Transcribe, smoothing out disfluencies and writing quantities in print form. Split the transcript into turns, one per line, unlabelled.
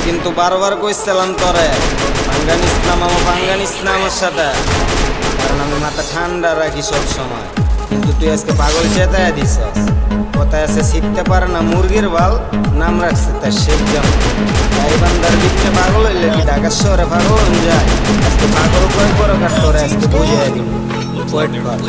কিন্তু বারবার কইছিলাম তোরে পাঙ্গা নিস না আমার সাথে, কারণ আমি মাথা ঠান্ডা রাখি সব সময়। কিন্তু তুই আজকে পাগল চেতায় দিছস। কোথায় আছে শিখতে পারে না মুরগির বাল, নাম রাখছে তার শেখ জামাল। তাই বান্দার বিচ্ছে পাগল হইলে কি ঢাকার শহরে পাগল হয়ে যায়? আজকে পাগল কয় প্রকার তোরে আজকে বুঝিয়ে দিব। ওয়েট কর।